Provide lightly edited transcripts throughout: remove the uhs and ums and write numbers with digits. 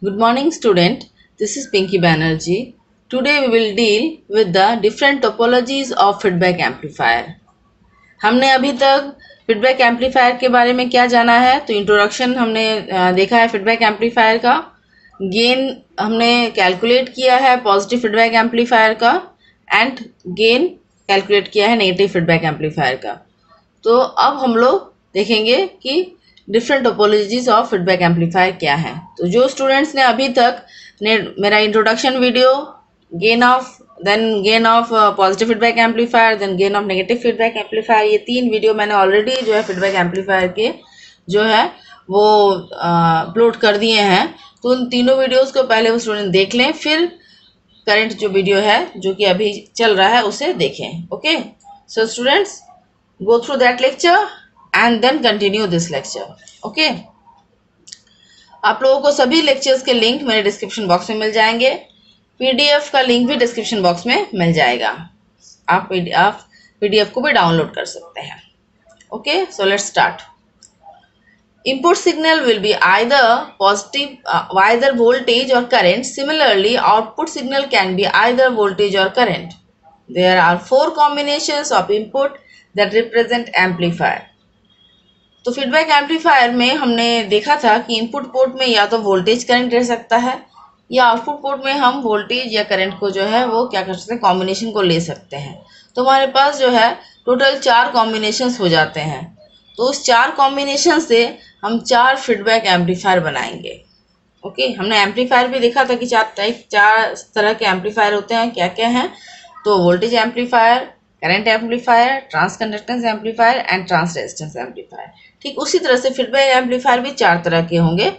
Good morning, student. This is Pinky Banerjee. Today we will deal with the different topologies of feedback amplifier. हमने अभी तक feedback amplifier के बारे में क्या जाना है, तो इंट्रोडक्शन हमने देखा है फीडबैक एम्पलीफायर का, गेन हमने कैलकुलेट किया है पॉजिटिव फीडबैक एम्पलीफायर का एंड गेन कैलकुलेट किया है नेगेटिव फीडबैक एम्पलीफायर का। तो अब हम लोग देखेंगे कि different topologies of feedback amplifier क्या है। तो जो स्टूडेंट्स ने अभी तक मेरा introduction video, gain of positive feedback amplifier, then gain of negative feedback amplifier, ये 3 वीडियो मैंने ऑलरेडी जो है फीडबैक एम्पलीफायर के जो है वो अपलोड कर दिए हैं। तो उन तीनों वीडियोस को पहले वो स्टूडेंट देख लें, फिर करंट जो वीडियो है जो कि अभी चल रहा है उसे देखें। Okay, so students, go through that lecture and then continue this lecture. Okay, आप लोगों को सभी लेक्चर्स के लिंक मेरे डिस्क्रिप्शन बॉक्स में मिल जाएंगे। पीडीएफ का लिंक भी डिस्क्रिप्शन बॉक्स में मिल जाएगा, आप पीडीएफ को भी डाउनलोड कर सकते हैं। Okay, so let's start. Input signal will be either positive, either voltage or current. Similarly, output signal can be either voltage or current. There are 4 combinations of input that represent amplifier. तो feedback amplifier में हमने देखा था कि input port में या तो voltage current रह सकता है, या आउटपुट पोर्ट में हम वोल्टेज या करंट को जो है वो क्या कर सकते हैं, कॉम्बिनेशन को ले सकते हैं। तो हमारे पास जो है टोटल 4 कॉम्बिनेशंस हो जाते हैं। तो उस 4 कॉम्बिनेशन से हम 4 फीडबैक एम्पलीफायर बनाएंगे। ओके, हमने एम्पलीफायर भी देखा था कि 4 तरह के एम्पलीफायर होते हैं, क्या क्या हैं। तो voltage amplifier, current amplifier, transconductance amplifier and transresistance amplifier. ठीक उसी तरह से फीडबैक एम्पलीफायर भी 4 तरह के होंगे,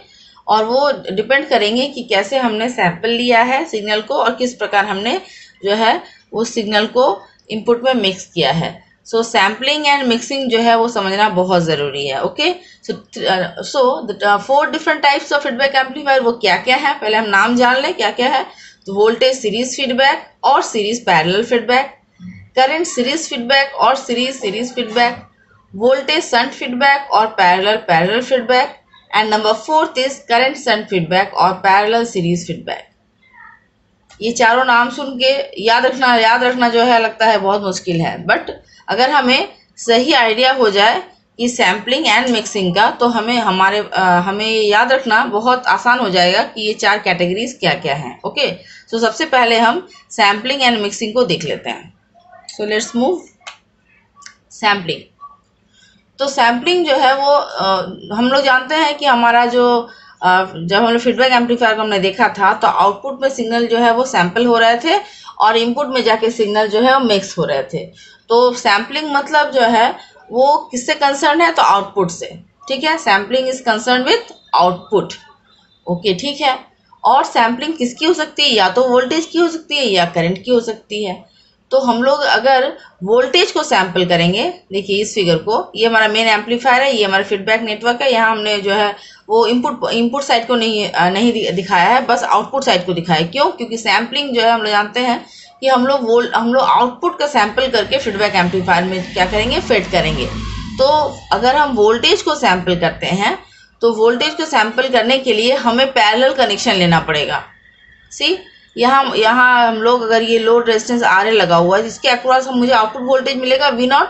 और वो डिपेंड करेंगे कि कैसे हमने सैंपल लिया है सिग्नल को और किस प्रकार हमने जो है वो सिग्नल को इनपुट में मिक्स किया है। सो सैम्पलिंग एंड मिक्सिंग जो है वो समझना बहुत ज़रूरी है। Okay, so the 4 different types of feedback amplifier वो क्या क्या है, पहले हम नाम जान लें क्या क्या है। तो वोल्टेज सीरीज फीडबैक और series parallel feedback, current series feedback और series feedback, voltage shunt feedback और parallel feedback, and number 4 is current shunt feedback और पैरेलल सीरीज फीडबैक। ये चारों नाम सुन के याद रखना जो है लगता है बहुत मुश्किल है, बट अगर हमें सही आइडिया हो जाए कि सैम्पलिंग एंड मिक्सिंग का, तो हमें याद रखना बहुत आसान हो जाएगा कि ये 4 कैटेगरीज क्या क्या हैं। ओके, सो सबसे पहले हम सैम्पलिंग एंड मिक्सिंग को देख लेते हैं। So let's move sampling. तो सैम्पलिंग जो है वो हम लोग जानते हैं कि हमारा जो जब हम लोग फीडबैक एम्पलीफायर को हमने देखा था तो आउटपुट में सिग्नल जो है वो सैंपल हो रहे थे और इनपुट में जाके सिग्नल जो है वो मिक्स हो रहे थे। तो सैम्पलिंग मतलब जो है वो किससे कंसर्न है, तो आउटपुट से। ठीक है, sampling is concern with output. Okay, ठीक है। और सैम्पलिंग किसकी हो सकती है, या तो वोल्टेज की हो सकती है या करंट की हो सकती है। तो हम लोग अगर वोल्टेज को सैंपल करेंगे, देखिए इस फिगर को, ये हमारा मेन एम्पलीफायर है, ये हमारा फीडबैक नेटवर्क है। यहाँ हमने जो है वो इनपुट साइड को नहीं दिखाया है, बस आउटपुट साइड को दिखाया है। क्यों? क्योंकि सैम्पलिंग जो है हम लोग जानते हैं कि हम लोग आउटपुट का सैंपल करके फीडबैक एम्पलीफायर में क्या करेंगे, फिट करेंगे। तो अगर हम वोल्टेज को सैंपल करते हैं तो वोल्टेज को सैंपल करने के लिए हमें पैरेलल कनेक्शन लेना पड़ेगा। सी, यहाँ हम लोग अगर ये लोड रेजिस्टेंस RL लगा हुआ है जिसके अक्रॉस मुझे आउटपुट वोल्टेज मिलेगा V0,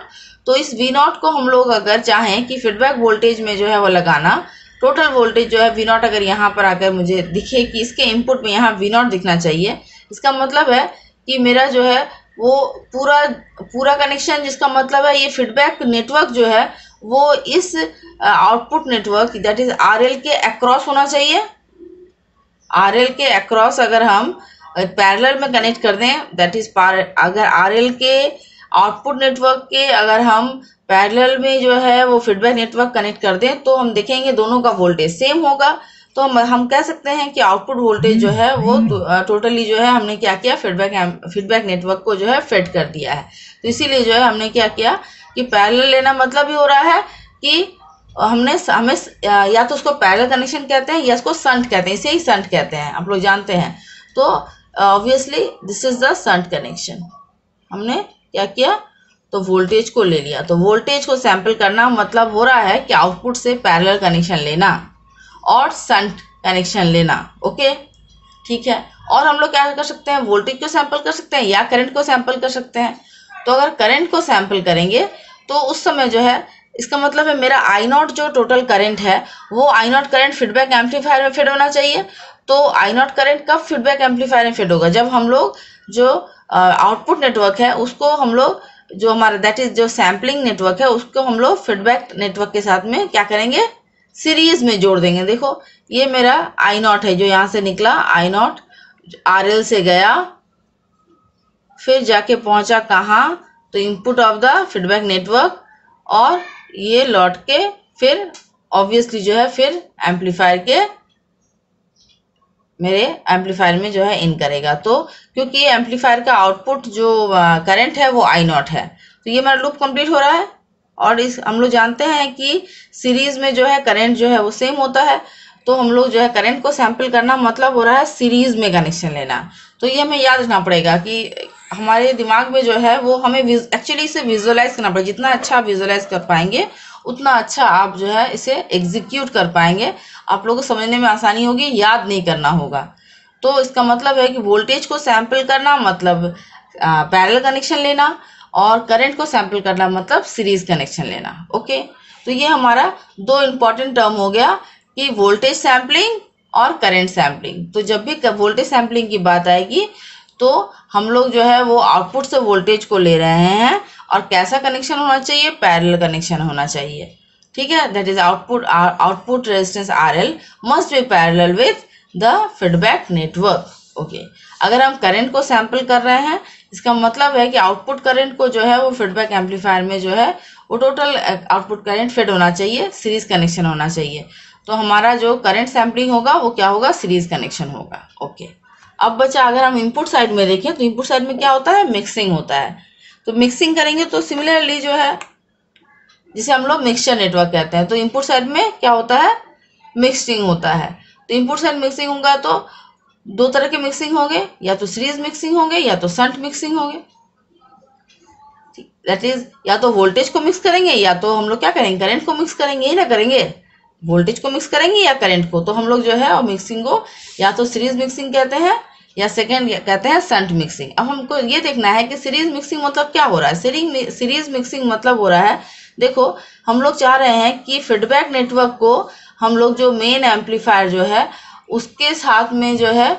तो इस V0 को हम लोग अगर चाहें कि फीडबैक वोल्टेज में जो है वो लगाना, टोटल वोल्टेज जो है V0 अगर यहाँ पर आकर मुझे दिखे कि इसके इनपुट में यहाँ V0 दिखना चाहिए, इसका मतलब है कि मेरा जो है वो पूरा कनेक्शन, जिसका मतलब है ये फीडबैक नेटवर्क जो है वो इस output network that is RL के अक्रॉस होना चाहिए। RL के अक्रॉस अगर हम पैरेलल में कनेक्ट कर दें, दैट इज अगर RL के आउटपुट नेटवर्क के अगर हम पैरेलल में जो है वो फीडबैक नेटवर्क कनेक्ट कर दें, तो हम देखेंगे दोनों का वोल्टेज सेम होगा। तो हम कह सकते हैं कि आउटपुट वोल्टेज जो है वो टोटली जो है हमने क्या किया, फीडबैक नेटवर्क को जो है फिट कर दिया है। तो इसीलिए जो है हमने क्या किया कि पैरेलल लेना मतलब ही हो रहा है कि हमें या तो उसको पैरेलल कनेक्शन कहते हैं या इसको शंट कहते हैं, इसे ही शंट कहते हैं, आप लोग जानते हैं। तो obviously this is the shunt connection. हमने क्या किया, तो वोल्टेज को ले लिया। तो वोल्टेज को सैंपल करना मतलब हो रहा है कि आउटपुट से पैरेलल कनेक्शन लेना और शंट कनेक्शन लेना। ओके, ठीक है। और हम लोग क्या कर सकते हैं, वोल्टेज को सैंपल कर सकते हैं या करंट को सैंपल कर सकते हैं। तो अगर करंट को सैंपल करेंगे तो उस समय जो है, इसका मतलब है मेरा आई नॉट जो टोटल करंट है वो आई नॉट करंट फीडबैक एम्पलीफायर में फेड होना चाहिए। तो आई नॉट करंट कब फीडबैक एम्पलीफायर में फेड होगा, जब हम लोग जो आउटपुट नेटवर्क है उसको हम लोग जो हमारा दैट इज जो सैम्पलिंग नेटवर्क है उसको हम लोग फीडबैक नेटवर्क के साथ में क्या करेंगे, सीरीज में जोड़ देंगे। देखो ये मेरा आई नॉट है जो यहाँ से निकला, आई नॉट RL से गया, फिर जाके पहुंचा कहाँ, तो input of the feedback network, और ये लौट के फिर ऑब्वियसली जो है फिर एम्पलीफायर के मेरे एम्पलीफायर में जो है इन करेगा। तो क्योंकि ये एम्पलीफायर का आउटपुट जो करंट है वो आई नॉट है, तो ये मेरा लूप कंप्लीट हो रहा है। और इस हम लोग जानते हैं कि सीरीज में जो है करंट जो है वो सेम होता है, तो हम लोग जो है करंट को सैंपल करना मतलब हो रहा है सीरीज में कनेक्शन लेना। तो ये हमें याद रखना पड़ेगा कि हमारे दिमाग में जो है वो हमें एक्चुअली इसे विजुअलाइज करना पड़ेगा। जितना अच्छा आप विजुअलाइज कर पाएंगे उतना अच्छा आप जो है इसे एग्जीक्यूट कर पाएंगे, आप लोगों को समझने में आसानी होगी, याद नहीं करना होगा। तो इसका मतलब है कि वोल्टेज को सैंपल करना मतलब पैरेलल कनेक्शन लेना, और करंट को सैंपल करना मतलब सीरीज कनेक्शन लेना। ओके, तो ये हमारा दो इंपॉर्टेंट टर्म हो गया कि वोल्टेज सैंपलिंग और करंट सैंपलिंग। तो जब भी वोल्टेज सैंपलिंग की बात आएगी तो हम लोग जो है वो आउटपुट से वोल्टेज को ले रहे हैं, और कैसा कनेक्शन होना चाहिए, पैरेलल कनेक्शन होना चाहिए। ठीक है, that is output resistance RL must be parallel with the feedback network. Okay, अगर हम करंट को सैंपल कर रहे हैं इसका मतलब है कि आउटपुट करंट को जो है वो फीडबैक एम्पलीफायर में जो है वो टोटल आउटपुट करंट फेड होना चाहिए, सीरीज कनेक्शन होना चाहिए। तो हमारा जो करंट सैंपलिंग होगा वो क्या होगा, सीरीज कनेक्शन होगा। ओके, अब बच्चा अगर हम इनपुट साइड में देखें तो इनपुट साइड में क्या होता है, मिक्सिंग होता है। तो मिक्सिंग करेंगे तो सिमिलरली जो है जिसे हम लोग मिक्सचर नेटवर्क कहते हैं, तो इनपुट साइड में क्या होता है, मिक्सिंग होता है। तो इनपुट साइड मिक्सिंग होगा तो दो तरह के मिक्सिंग होंगे, या तो सीरीज मिक्सिंग होंगे या तो शंट मिक्सिंग होंगे। दैट इज या तो वोल्टेज को मिक्स करेंगे या तो हम लोग क्या करेंगे, करंट को मिक्स करेंगे। ही ना करेंगे, वोल्टेज को मिक्स करेंगे या करंट को। तो हम लोग जो है और मिक्सिंग को या तो सीरीज मिक्सिंग कहते हैं या सेकेंड कहते हैं शंट मिक्सिंग। अब हमको ये देखना है कि सीरीज मिक्सिंग मतलब क्या हो रहा है। सीरीज मिक्सिंग मतलब हो रहा है, देखो हम लोग चाह रहे हैं कि फीडबैक नेटवर्क को हम लोग जो मेन एम्पलीफायर जो है उसके साथ में जो है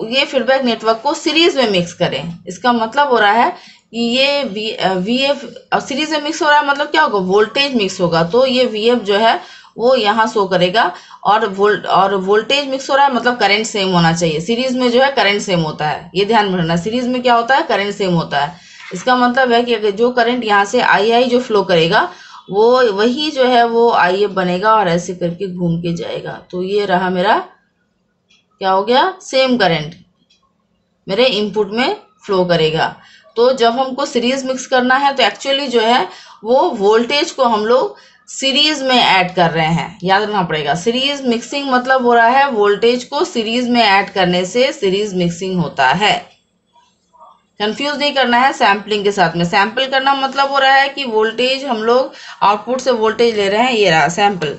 ये फीडबैक नेटवर्क को सीरीज में मिक्स करें। इसका मतलब हो रहा है कि ये VF सीरीज में मिक्स हो रहा है मतलब क्या होगा, वोल्टेज मिक्स होगा। तो ये VF जो है वो यहाँ शो करेगा, और वोल्टेज मिक्स हो रहा है मतलब करंट सेम होना चाहिए। सीरीज में जो है करंट सेम होता है, ये ध्यान में रखना। सीरीज में क्या होता है, करंट सेम होता है। इसका मतलब है कि अगर जो करंट यहाँ से II जो फ्लो करेगा वो वही जो है वो IF बनेगा और ऐसे करके घूम के जाएगा। तो ये रहा मेरा क्या हो गया, सेम करंट मेरे इनपुट में फ्लो करेगा। तो जब हमको सीरीज मिक्स करना है तो एक्चुअली जो है वो वोल्टेज को हम लोग सीरीज में ऐड कर रहे हैं, याद रखना पड़ेगा। सीरीज मिक्सिंग मतलब हो रहा है वोल्टेज को सीरीज में ऐड करने से सीरीज मिक्सिंग होता है। कंफ्यूज नहीं करना है सैम्पलिंग के साथ में। सैंपल करना मतलब हो रहा है कि वोल्टेज हम लोग आउटपुट से वोल्टेज ले रहे हैं, ये रहा सैंपल।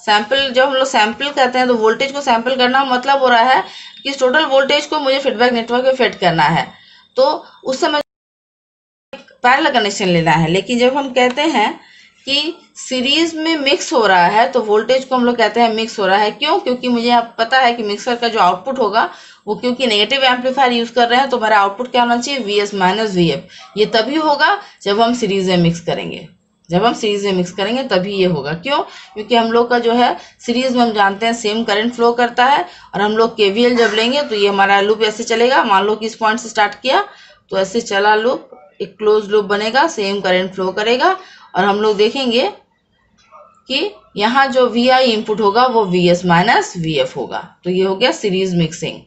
सैंपल जब हम लोग सैंपल कहते हैं तो वोल्टेज को सैंपल करना मतलब हो रहा है कि इस टोटल वोल्टेज को मुझे फीडबैक नेटवर्क में फेड करना है, तो उस समय पैरेलल कनेक्शन लेना है। लेकिन जब हम कहते हैं कि सीरीज में मिक्स हो रहा है तो वोल्टेज को हम लोग कहते हैं मिक्स हो रहा है। क्यों, क्योंकि मुझे अब पता है कि मिक्सर का जो आउटपुट होगा वो क्योंकि नेगेटिव एम्पलीफायर यूज कर रहे हैं तो हमारा आउटपुट क्या होना चाहिए, VS माइनस VF। ये तभी होगा जब हम सीरीज में मिक्स करेंगे, जब हम सीरीज में मिक्स करेंगे तभी ये होगा। क्यों, क्योंकि हम लोग का जो है सीरीज में हम जानते हैं सेम करंट फ्लो करता है, और हम लोग KVL जब लेंगे तो ये हमारा लूप ऐसे चलेगा। मान लो कि इस पॉइंट से स्टार्ट किया तो ऐसे चला लूप, एक क्लोज लूप बनेगा, सेम करंट फ्लो करेगा, और हम लोग देखेंगे कि यहाँ जो VI इनपुट होगा वो VS माइनस VF होगा। तो ये हो गया सीरीज मिक्सिंग।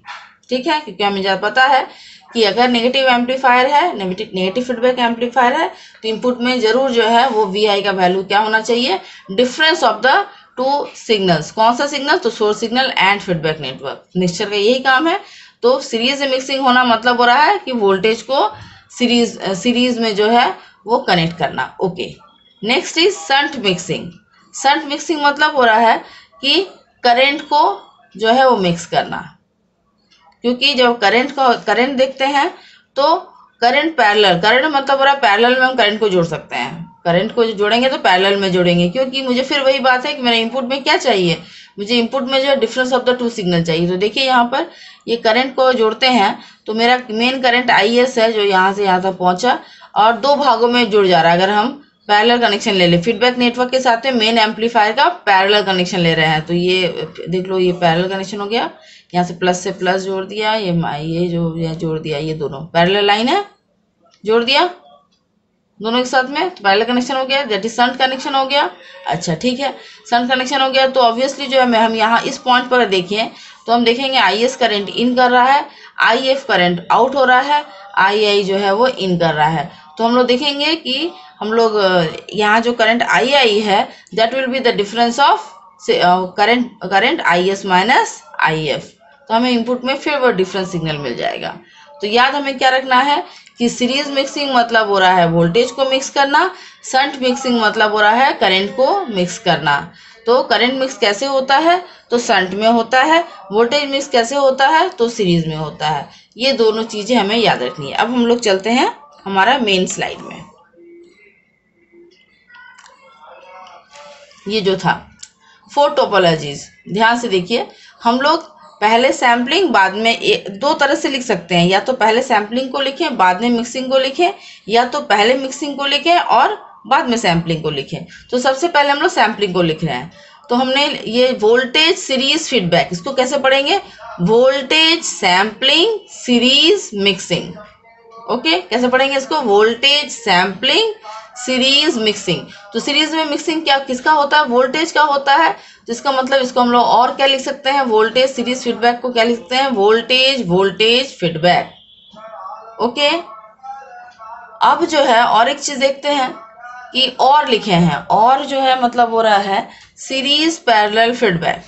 ठीक है, क्योंकि हमें ज़्यादा पता है कि अगर नेगेटिव एम्पलीफायर है, नेगेटिव फीडबैक एम्पलीफायर है, तो इनपुट में जरूर जो है वो VI का वैल्यू क्या होना चाहिए, difference of the two signals. कौन सा सिग्नल, तो source signal and feedback network. Mixture का यही काम है। तो सीरीज में मिक्सिंग होना मतलब हो रहा है कि वोल्टेज को सीरीज में जो है वो कनेक्ट करना। Okay, next is shunt mixing. Shunt mixing मतलब हो रहा है कि करंट को जो है वो मिक्स करना, क्योंकि जब करंट देखते हैं तो करंट मतलब हो रहा है पैरेलल में हम करंट को जोड़ सकते हैं। करंट को जोड़ेंगे तो पैरेलल में जोड़ेंगे, क्योंकि मुझे फिर वही बात है कि मेरे इनपुट में क्या चाहिए, मुझे इनपुट में जो है difference of the two signal चाहिए। तो देखिए यहाँ पर ये करंट को जोड़ते हैं तो मेरा मेन करंट IS है जो यहाँ से यहाँ तक पहुंचा और दो भागों में जुड़ जा रहा है। अगर हम पैरेलल कनेक्शन ले ले, फीडबैक नेटवर्क के साथ में मेन एम्पलीफायर का पैरेलल कनेक्शन ले रहे हैं, तो ये देख लो ये पैरेलल कनेक्शन हो गया। यहाँ से प्लस जोड़ दिया, ये जो जोड़ दिया, ये दोनों पैरेलल लाइन है, जोड़ दिया दोनों के साथ में, तो पैरेलल कनेक्शन हो गया, दैट इज शंट कनेक्शन हो गया। अच्छा ठीक है, शंट कनेक्शन हो गया तो ऑब्वियसली जो है हम यहाँ इस पॉइंट पर देखें तो हम देखेंगे IS करंट इन कर रहा है, IF करंट आउट हो रहा है, II जो है वो इन कर रहा है। तो हम लोग देखेंगे कि हम लोग यहाँ जो करंट II है that will be the difference of current IS minus IF, तो हमें इनपुट में फिर वो डिफरेंस सिग्नल मिल जाएगा। तो याद हमें क्या रखना है कि सीरीज मिक्सिंग मतलब हो रहा है वोल्टेज को मिक्स करना, शंट मिक्सिंग मतलब हो रहा है करंट को मिक्स करना। तो करंट मिक्स कैसे होता है तो शंट में होता है, वोल्टेज मिक्स कैसे होता है तो सीरीज में होता है। ये दोनों चीजें हमें याद रखनी है। अब हम लोग चलते हैं हमारा मेन स्लाइड में। ये जो था 4 टोपोलॉजीज, ध्यान से देखिए, हम लोग पहले सैम्पलिंग बाद में दो तरह से लिख सकते हैं, या तो पहले सैम्पलिंग को लिखें बाद में मिक्सिंग को लिखें, या तो पहले मिक्सिंग को लिखें और बाद में सैम्पलिंग को लिखें। तो सबसे पहले हम लोग सैम्पलिंग को लिख रहे हैं, तो हमने ये वोल्टेज सीरीज फीडबैक, इसको कैसे पढ़ेंगे, voltage sampling series mixing. Okay, कैसे पढ़ेंगे इसको, वोल्टेज सैम्पलिंग सीरीज मिक्सिंग। तो सीरीज में मिक्सिंग क्या किसका होता है, वोल्टेज का होता है, तो इसका मतलब इसको हम लोग और क्या लिख सकते हैं, वोल्टेज सीरीज फीडबैक को क्या लिख सकते हैं, वोल्टेज फीडबैक। ओके, अब जो है और एक चीज देखते हैं कि और लिखे हैं, और जो है मतलब हो रहा है सीरीज पैरेलल फीडबैक।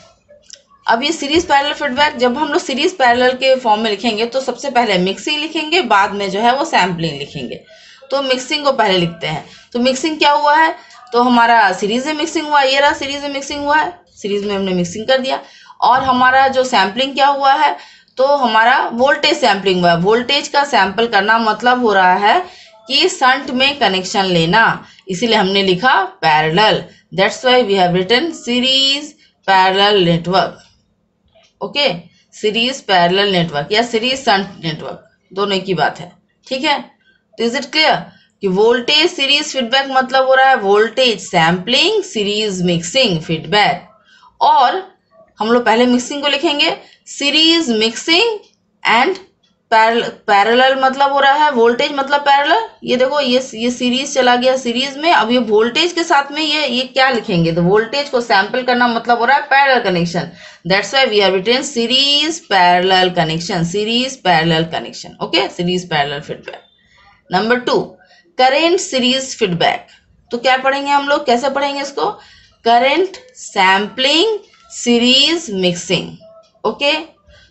अब ये सीरीज पैरेलल फीडबैक जब हम लोग सीरीज पैरेलल के फॉर्म में लिखेंगे तो सबसे पहले मिक्सिंग लिखेंगे, बाद में जो है वो सैम्पलिंग लिखेंगे। तो मिक्सिंग को पहले लिखते हैं। तो मिक्सिंग क्या हुआ है, तो हमारा सीरीज में मिक्सिंग हुआ, ये रहा सीरीज में मिक्सिंग हुआ है, सीरीज में हमने मिक्सिंग कर दिया। और हमारा जो सैम्पलिंग क्या हुआ है, तो हमारा वोल्टेज सैम्पलिंग हुआ है। वोल्टेज का सैंपल करना मतलब हो रहा है कि शंट में कनेक्शन लेना, इसीलिए हमने लिखा parallel, that's why we have written series parallel network. Okay, series parallel network या सीरीज शंट नेटवर्क, दोनों की बात है। ठीक है, तो इज इट क्लियर कि वोल्टेज सीरीज फीडबैक मतलब हो रहा है voltage sampling series mixing feedback. और हम लोग पहले मिक्सिंग को लिखेंगे, सीरीज मिक्सिंग एंड पैरेलल मतलब हो रहा है वोल्टेज मतलब पैरेलल। ये देखो ये सीरीज चला गया सीरीज में, अब ये वोल्टेज के साथ में ये क्या लिखेंगे, तो वोल्टेज को सैंपल करना मतलब हो रहा है parallel connection, that's why we have written series parallel connection, series parallel connection. Okay, series parallel feedback. Number 2, current series feedback. तो क्या पढ़ेंगे हम लोग, कैसे पढ़ेंगे इसको, current sampling series mixing. Okay,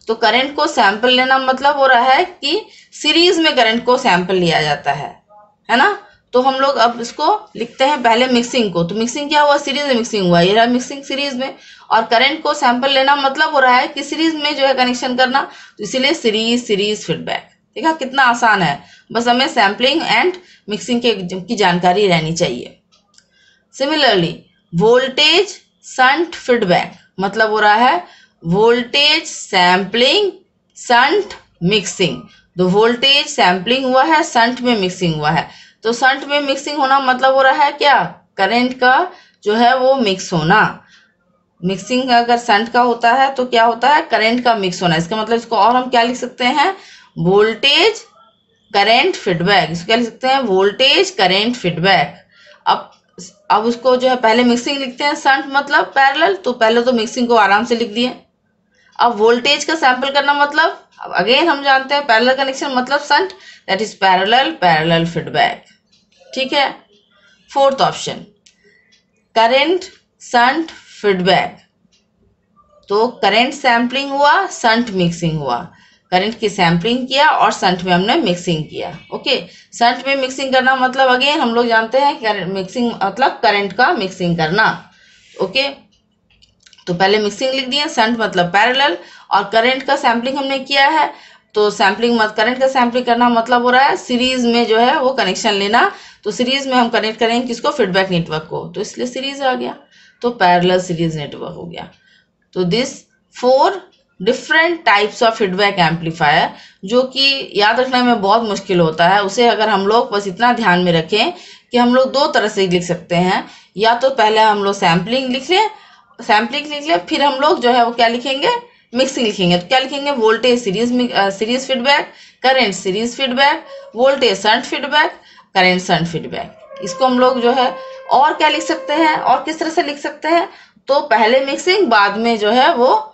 तो करंट को सैंपल लेना मतलब हो रहा है कि सीरीज में करंट को सैंपल लिया जाता है ना। तो हम लोग अब इसको लिखते हैं पहले मिक्सिंग को, तो मिक्सिंग क्या हुआ, सीरीज में मिक्सिंग हुआ, ये रहा मिक्सिंग सीरीज में। और करंट को सैंपल लेना मतलब हो रहा है कि सीरीज में जो है कनेक्शन करना, तो इसीलिए सीरीज फीडबैक। देखा कितना आसान है, बस हमें सैम्पलिंग एंड मिक्सिंग की जानकारी रहनी चाहिए। सिमिलरली वोल्टेज शंट फीडबैक मतलब हो रहा है वोल्टेज सैम्पलिंग शंट मिक्सिंग। तो वोल्टेज सैम्पलिंग हुआ है, शंट में मिक्सिंग हुआ है। तो शंट में मिक्सिंग होना मतलब हो रहा है क्या, करंट का जो है वो मिक्स होना। मिक्सिंग अगर शंट का होता है तो क्या होता है, करंट का मिक्स होना। इसका मतलब इसको और हम क्या लिख सकते हैं, वोल्टेज करंट फीडबैक। इसको क्या लिख सकते हैं, वोल्टेज करंट फीडबैक। अब उसको जो है पहले मिक्सिंग लिखते हैं, शंट मतलब पैरेलल, तो पहले तो मिक्सिंग को आराम से लिख दिए। अब वोल्टेज का सैंपल करना मतलब, अब अगेन हम जानते हैं पैरेलल कनेक्शन मतलब shunt, that is parallel feedback. ठीक है, 4th option current shunt feedback. तो करंट सैम्पलिंग हुआ, शंट मिक्सिंग हुआ, करंट की सैम्पलिंग किया और शंट में हमने मिक्सिंग किया। ओके, शंट में मिक्सिंग करना मतलब अगेन हम लोग जानते हैं मिक्सिंग मतलब करंट का मिक्सिंग करना। ओके, तो पहले मिक्सिंग लिख दिए, शंट मतलब पैरेलल, और करंट का सैम्पलिंग हमने किया है, तो सैम्पलिंग करंट का सैम्पलिंग करना मतलब हो रहा है सीरीज में जो है वो कनेक्शन लेना। तो सीरीज में हम कनेक्ट करेंगे किसको, फीडबैक नेटवर्क को, तो इसलिए सीरीज आ गया, तो पैरेलल सीरीज नेटवर्क हो गया। तो this 4 different types of feedback amplifier, जो कि याद रखने में बहुत मुश्किल होता है, उसे अगर हम लोग बस इतना ध्यान में रखें कि हम लोग 2 तरह से लिख सकते हैं। या तो पहले हम लोग सैम्पलिंग लिख लें, फिर हम लोग जो है वो क्या लिखेंगे, मिक्सिंग लिखेंगे। तो क्या लिखेंगे, voltage series feedback, current series feedback, voltage shunt feedback, current shunt feedback. इसको हम लोग जो है और क्या लिख सकते हैं, और किस तरह से लिख सकते हैं, तो पहले मिक्सिंग बाद में जो है वो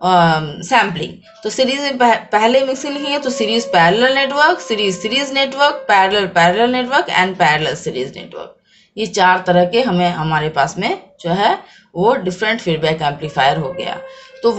सैम्पलिंग। तो सीरीज में पहले मिक्सिंग लिखेंगे तो series parallel network, series network, parallel network and parallel series network. ये 4 तरह के हमारे पास में जो है वो डिफरेंट फीडबैक एम्पलीफायर हो गया। तो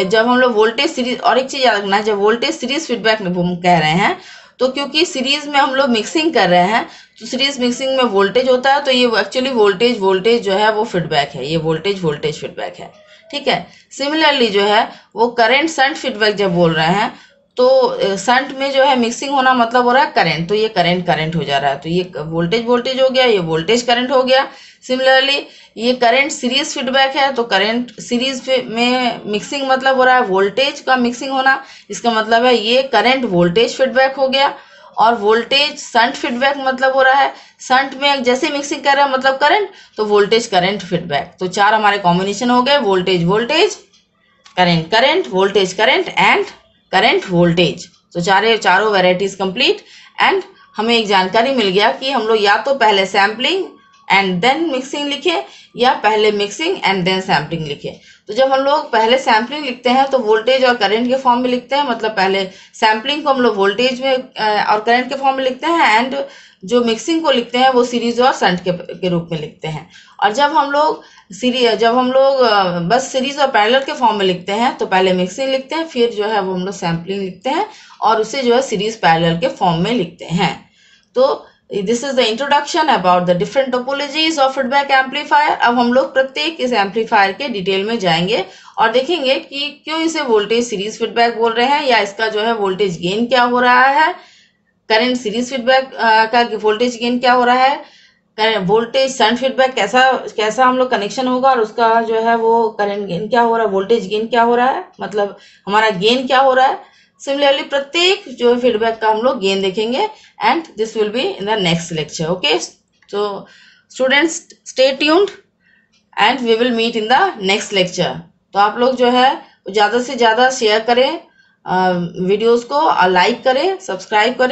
जब हम लोग वोल्टेज सीरीज, और एक चीज याद रखना है, जब वोल्टेज सीरीज फीडबैक में हम कह रहे हैं, तो क्योंकि सीरीज में हम लोग मिक्सिंग कर रहे हैं, तो सीरीज मिक्सिंग में वोल्टेज होता है, तो ये एक्चुअली वोल्टेज जो है वो फीडबैक है, ये वोल्टेज फीडबैक है, ठीक है। सिमिलरली जो है वो करंट शंट फीडबैक जब बोल रहे हैं, तो शंट में जो है मिक्सिंग होना मतलब हो रहा है करंट, तो ये करंट हो जा रहा है, तो ये वोल्टेज हो गया, ये वोल्टेज करंट हो गया। सिमिलरली ये करंट सीरीज फीडबैक है, तो करंट सीरीज में मिक्सिंग मतलब हो रहा है वोल्टेज का मिक्सिंग होना, इसका मतलब है ये करंट वोल्टेज फीडबैक हो गया। और वोल्टेज शंट फीडबैक मतलब हो रहा है शंट में जैसे मिक्सिंग कर रहा है मतलब करंट, तो वोल्टेज करंट फीडबैक। तो 4 हमारे कॉम्बिनेशन हो गए, voltage current, voltage current and current voltage. तो चारों वेराइटीज कंप्लीट। एंड हमें एक जानकारी मिल गया कि हम लोग या तो पहले सैम्पलिंग एंड देन मिक्सिंग लिखे, या पहले मिक्सिंग एंड देन सैम्पलिंग लिखे। तो जब हम लोग पहले सैम्पलिंग लिखते हैं तो वोल्टेज और करंट के फॉर्म में लिखते हैं, मतलब पहले सैम्पलिंग को हम लोग वोल्टेज में और करंट के फॉर्म में लिखते हैं, एंड जो मिक्सिंग को लिखते हैं वो सीरीज और शंट के रूप में लिखते हैं। और जब हम लोग बस सीरीज और पैरेलल के फॉर्म में लिखते हैं, तो पहले मिक्सिंग लिखते हैं, फिर जो है वो हम लोग सैम्पलिंग लिखते हैं, और उसे जो है सीरीज पैरेलल के फॉर्म में लिखते हैं। तो this is the introduction about the different topologies of feedback amplifier. अब हम लोग प्रत्येक इस एम्पलीफायर के डिटेल में जाएंगे और देखेंगे कि क्यों इसे वोल्टेज सीरीज फीडबैक बोल रहे हैं, या इसका जो है वोल्टेज गेन क्या हो रहा है, करंट सीरीज फीडबैक का वोल्टेज गेन क्या हो रहा है, वोल्टेज शंट फीडबैक कैसा हम लोग कनेक्शन होगा, और उसका जो है वो करंट गेन क्या हो रहा है, वोल्टेज गेन क्या हो रहा है, मतलब हमारा गेन क्या हो रहा है। सिमिलरली प्रत्येक जो फीडबैक का हम लोग गेन देखेंगे, and this will be in the next lecture. Okay, तो students stay tuned and we will meet in the next lecture. तो आप लोग जो है ज़्यादा से ज़्यादा शेयर करें वीडियोस को, और लाइक करें, सब्सक्राइब करें।